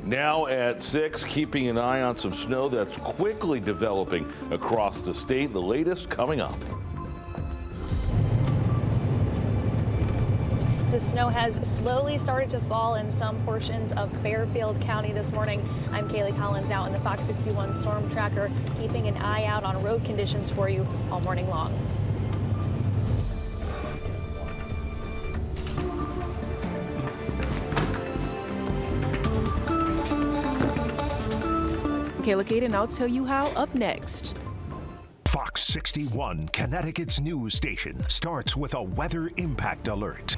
Now at 6, keeping an eye on some snow that's quickly developing across the state. The latest coming up. The snow has slowly started to fall in some portions of Fairfield County this morning. I'm Kaylee Collins out in the Fox 61 Storm Tracker, keeping an eye out on road conditions for you all morning long. Kayla Kate, and I'll tell you how up next. Fox 61, Connecticut's news station, starts with a weather impact alert.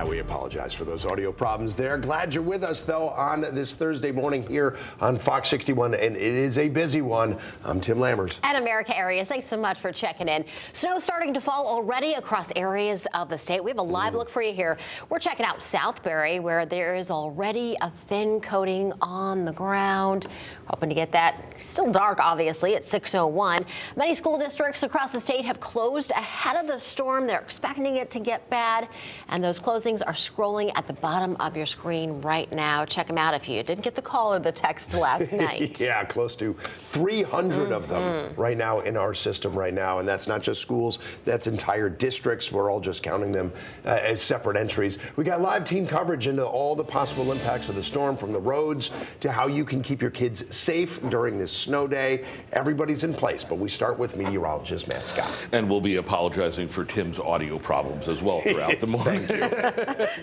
We apologize for those audio problems there. Glad you're with us, though, on this Thursday morning here on Fox 61, and it is a busy one. I'm Tim Lammers. And America Areas, thanks so much for checking in. Snow starting to fall already across areas of the state. We have a live look for you here. We're checking out Southbury, where there is already a thin coating on the ground. Hoping to get that. Still dark, obviously, at 6:01. Many school districts across the state have closed ahead of the storm. They're expecting it to get bad, and those closings are scrolling at the bottom of your screen right now. Check them out if you didn't get the call or the text last night. Yeah, close to 300 of them right now in our system right now. And that's not just schools, that's entire districts. We're all just counting them as separate entries. We got live team coverage into all the possible impacts of the storm, from the roads to how you can keep your kids safe during this snow day. Everybody's in place, but we start with meteorologist Matt Scott. And we'll be apologizing for Tim's audio problems as well throughout the morning. Thank you.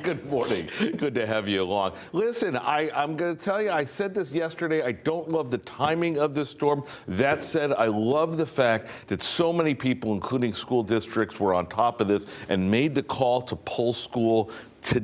Good morning. Good to have you along. Listen, I'm going to tell you, I said this yesterday, I don't love the timing of this storm. That said, I love the fact that so many people, including school districts, were on top of this and made the call to pull school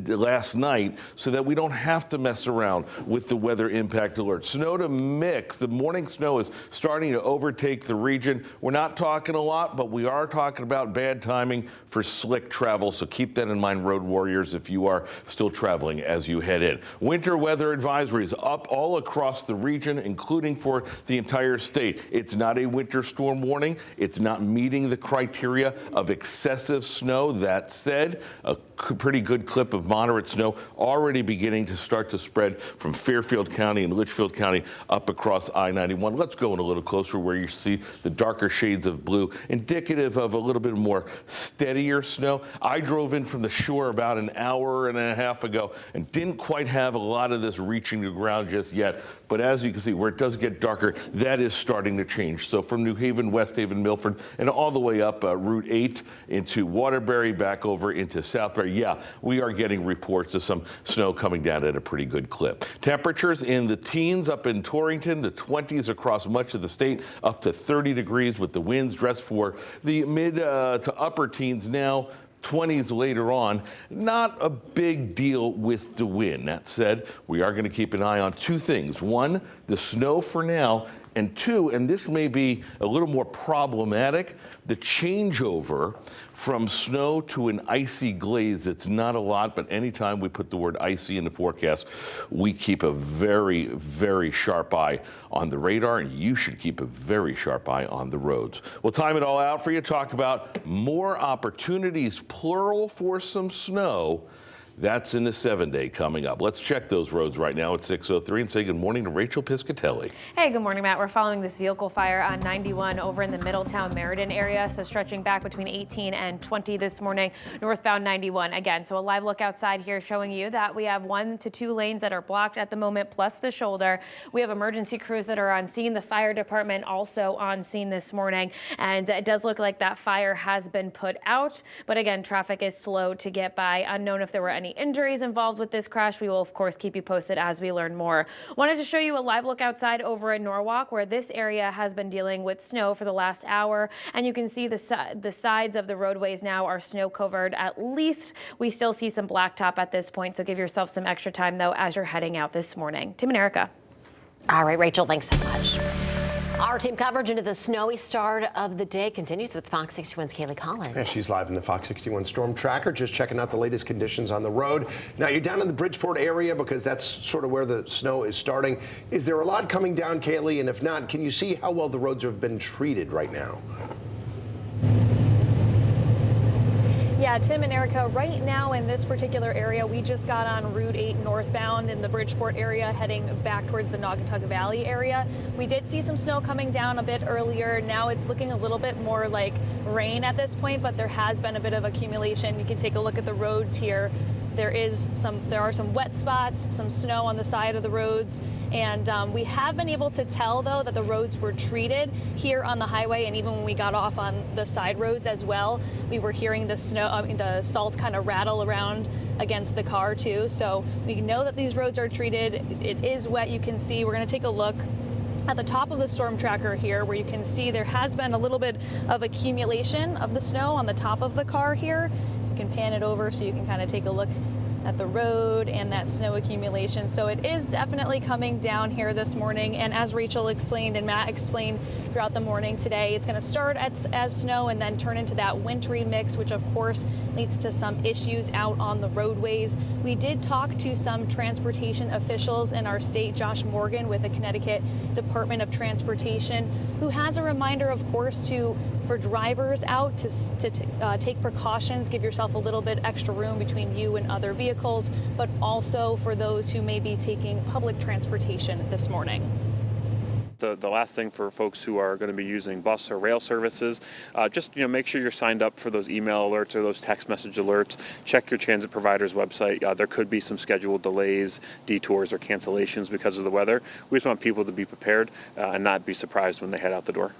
last night so that we don't have to mess around with the weather impact alert. Snow to mix. The morning snow is starting to overtake the region. We're not talking a lot, but we are talking about bad timing for slick travel. So keep that in mind, road warriors, if you are still traveling as you head in. Winter weather advisories up all across the region, including for the entire state. It's not a winter storm warning. It's not meeting the criteria of excessive snow. That said, a pretty good clip of moderate snow already beginning to start to spread from Fairfield County and Litchfield County up across I-91. Let's go in a little closer where you see the darker shades of blue, indicative of a little bit more steadier snow. I drove in from the shore about an hour and a half ago and didn't quite have a lot of this reaching the ground just yet. But as you can see, where it does get darker, that is starting to change. So from New Haven, West Haven, Milford, and all the way up Route 8 into Waterbury, back over into Southbury. Yeah, we are getting reports of some snow coming down at a pretty good clip. Temperatures in the teens up in Torrington, the 20s across much of the state, up to 30 degrees with the winds dressed for the mid to upper teens now. 20s later on. Not a big deal with the wind. That said, we are going to keep an eye on two things. One, the snow for now, and two, and this may be a little more problematic, the changeover from snow to an icy glaze. It's not a lot, but anytime we put the word icy in the forecast, we keep a very, very sharp eye on the radar, and you should keep a very sharp eye on the roads. We'll time it all out for you, talk about more opportunities, plural, for some snow. That's in the 7-day coming up. Let's check those roads right now at 6:03 and say good morning to Rachel Piscatelli. Hey, good morning, Matt. We're following this vehicle fire on 91 over in the Middletown Meriden area, so stretching back between 18 and 20 this morning, northbound 91 again. So a live look outside here showing you that we have 1 to 2 lanes that are blocked at the moment, plus the shoulder. We have emergency crews that are on scene. The fire department also on scene this morning, and it does look like that fire has been put out. But again, traffic is slow to get by. Unknown if there were any injuries involved with this crash. We will, of course, keep you posted as we learn more. Wanted to show you a live look outside over in Norwalk, where this area has been dealing with snow for the last hour. And you can see the sides of the roadways now are snow covered. At least we still see some blacktop at this point. So give yourself some extra time, though, as you're heading out this morning. Tim and Erica. All right, Rachel, thanks so much. Our team coverage into the snowy start of the day continues with Fox 61's Kaylee Collins. Yeah, she's live in the Fox 61 Storm Tracker, just checking out the latest conditions on the road. Now, you're down in the Bridgeport area because that's sort of where the snow is starting. Is there a lot coming down, Kaylee? And if not, can you see how well the roads have been treated right now? Yeah, Tim and Erica, right now in this particular area, we just got on Route 8 northbound in the Bridgeport area, heading back towards the Naugatuck Valley area. We did see some snow coming down a bit earlier. Now it's looking a little bit more like rain at this point, but there has been a bit of accumulation. You can take a look at the roads here. There are some wet spots, some snow on the side of the roads, and we have been able to tell though that the roads were treated here on the highway, and even when we got off on the side roads as well, we were hearing the the salt kind of rattle around against the car too. So we know that these roads are treated. It is wet. You can see. We're going to take a look at the top of the storm tracker here, where you can see there has been a little bit of accumulation of the snow on the top of the car here. You can pan it over so you can kind of take a look at the road and that snow accumulation. So it is definitely coming down here this morning. And as Rachel explained and Matt explained throughout the morning today, it's going to start as snow and then turn into that wintry mix, which of course leads to some issues out on the roadways. We did talk to some transportation officials in our state, Josh Morgan with the Connecticut Department of Transportation, who has a reminder, of course, for drivers out to take precautions, give yourself a little bit extra room between you and other vehicles, but also for those who may be taking public transportation this morning. The last thing for folks who are going to be using bus or rail services, just make sure you're signed up for those email alerts or those text message alerts. Check your transit provider's website. There could be some scheduled delays, detours, or cancellations because of the weather. We just want people to be prepared and not be surprised when they head out the door.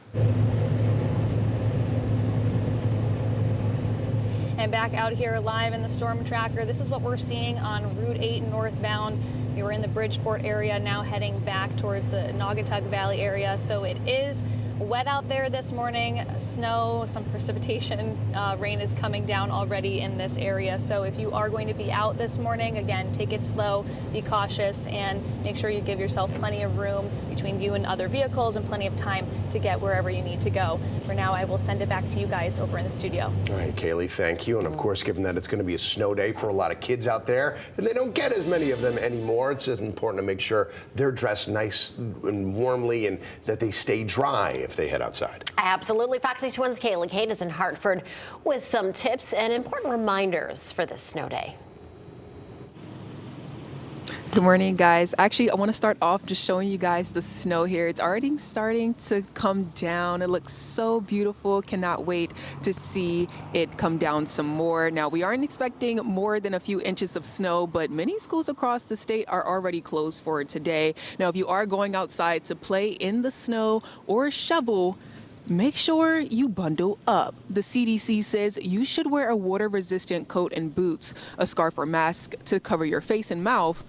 And back out here live in the storm tracker, this is what we're seeing on Route 8 northbound. We were in the Bridgeport area, now heading back towards the Naugatuck Valley area. So it is wet out there this morning, snow, some precipitation, rain is coming down already in this area. So if you are going to be out this morning, again, take it slow, be cautious, and make sure you give yourself plenty of room between you and other vehicles and plenty of time to get wherever you need to go. For now, I will send it back to you guys over in the studio. All right, Kaylee, thank you. And of course, given that it's going to be a snow day for a lot of kids out there, and they don't get as many of them anymore, it's just important to make sure they're dressed nice and warmly and that they stay dry if they head outside. Absolutely. Fox 61's Kayla Kate is in Hartford with some tips and important reminders for this snow day. Good morning, guys. Actually, I want to start off just showing you guys the snow here. It's already starting to come down. It looks so beautiful. Cannot wait to see it come down some more. Now, we aren't expecting more than a few inches of snow, but many schools across the state are already closed for today. Now, if you are going outside to play in the snow or shovel, make sure you bundle up. The CDC says you should wear a water-resistant coat and boots, a scarf or mask to cover your face and mouth,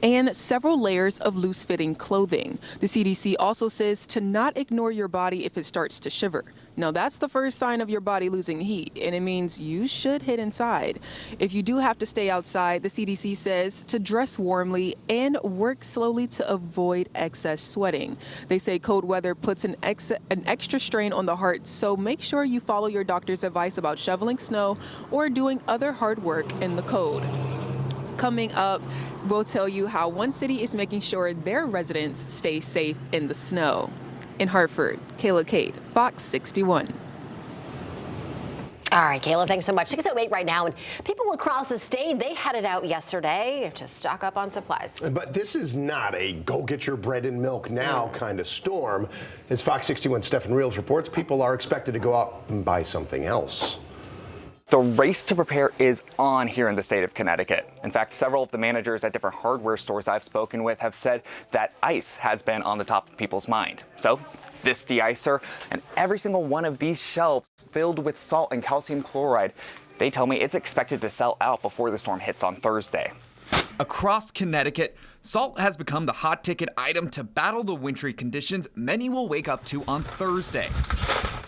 and several layers of loose-fitting clothing. The CDC also says to not ignore your body if it starts to shiver. Now, that's the first sign of your body losing heat, and it means you should head inside. If you do have to stay outside, the CDC says to dress warmly and work slowly to avoid excess sweating. They say cold weather puts an extra strain on the heart, so make sure you follow your doctor's advice about shoveling snow or doing other hard work in the cold. Coming up, we'll tell you how one city is making sure their residents stay safe in the snow. In Hartford, Kayla Kate, Fox 61. All right, Kayla, thanks so much. 6:08 right now, and people across the state, they headed out yesterday to stock up on supplies. But this is not a go get your bread and milk now kind of storm. As Fox 61 Stefan Reels reports, people are expected to go out and buy something else. The race to prepare is on here in the state of Connecticut. In fact, several of the managers at different hardware stores I've spoken with have said that ice has been on the top of people's mind. So this de-icer and every single one of these shelves filled with salt and calcium chloride, they tell me it's expected to sell out before the storm hits on Thursday. Across Connecticut, salt has become the hot ticket item to battle the wintry conditions many will wake up to on Thursday.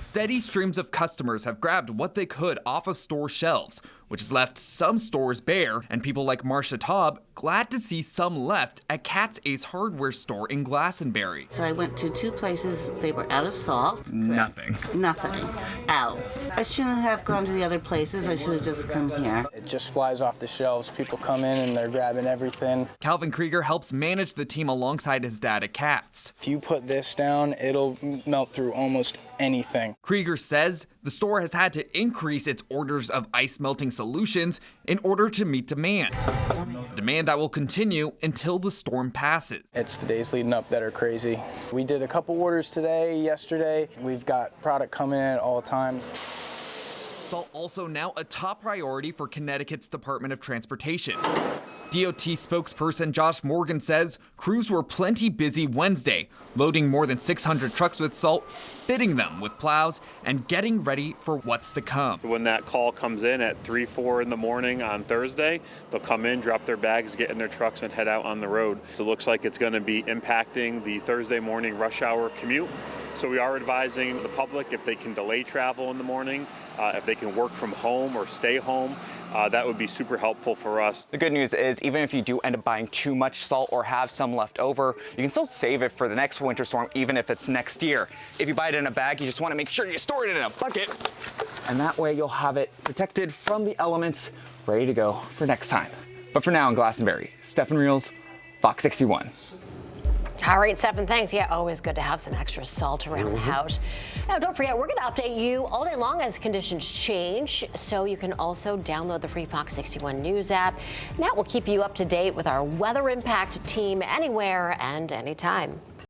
Steady streams of customers have grabbed what they could off of store shelves, which has left some stores bare, and people like Marcia Taub glad to see some left at Cat's Ace hardware store in Glastonbury. So I went to two places, they were out of salt. Nothing. Nothing. Out. I shouldn't have gone to the other places, I should have just come here. It just flies off the shelves. People come in and they're grabbing everything. Calvin Krieger helps manage the team alongside his dad at Cat's. If you put this down, it'll melt through almost anything. Krieger says the store has had to increase its orders of ice melting solutions in order to meet demand. Demand that will continue until the storm passes. It's the days leading up that are crazy. We did a couple orders today, yesterday. We've got product coming in all the time. Salt also now a top priority for Connecticut's Department of Transportation. DOT spokesperson Josh Morgan says crews were plenty busy Wednesday, loading more than 600 trucks with salt, fitting them with plows, and getting ready for what's to come. When that call comes in at 3, 4 in the morning on Thursday, they'll come in, drop their bags, get in their trucks, and head out on the road. So it looks like it's going to be impacting the Thursday morning rush hour commute. So we are advising the public if they can delay travel in the morning, if they can work from home or stay home, that would be super helpful for us. The good news is even if you do end up buying too much salt or have some left over, you can still save it for the next winter storm, even if it's next year. If you buy it in a bag, you just want to make sure you store it in a bucket. And that way you'll have it protected from the elements, ready to go for next time. But for now in Glastonbury, Stefan Reels, Fox 61. All right, Stephen, thanks. Yeah, always good to have some extra salt around the house. Now, don't forget, we're going to update you all day long as conditions change, so you can also download the free Fox 61 News app. That will keep you up to date with our weather impact team anywhere and anytime.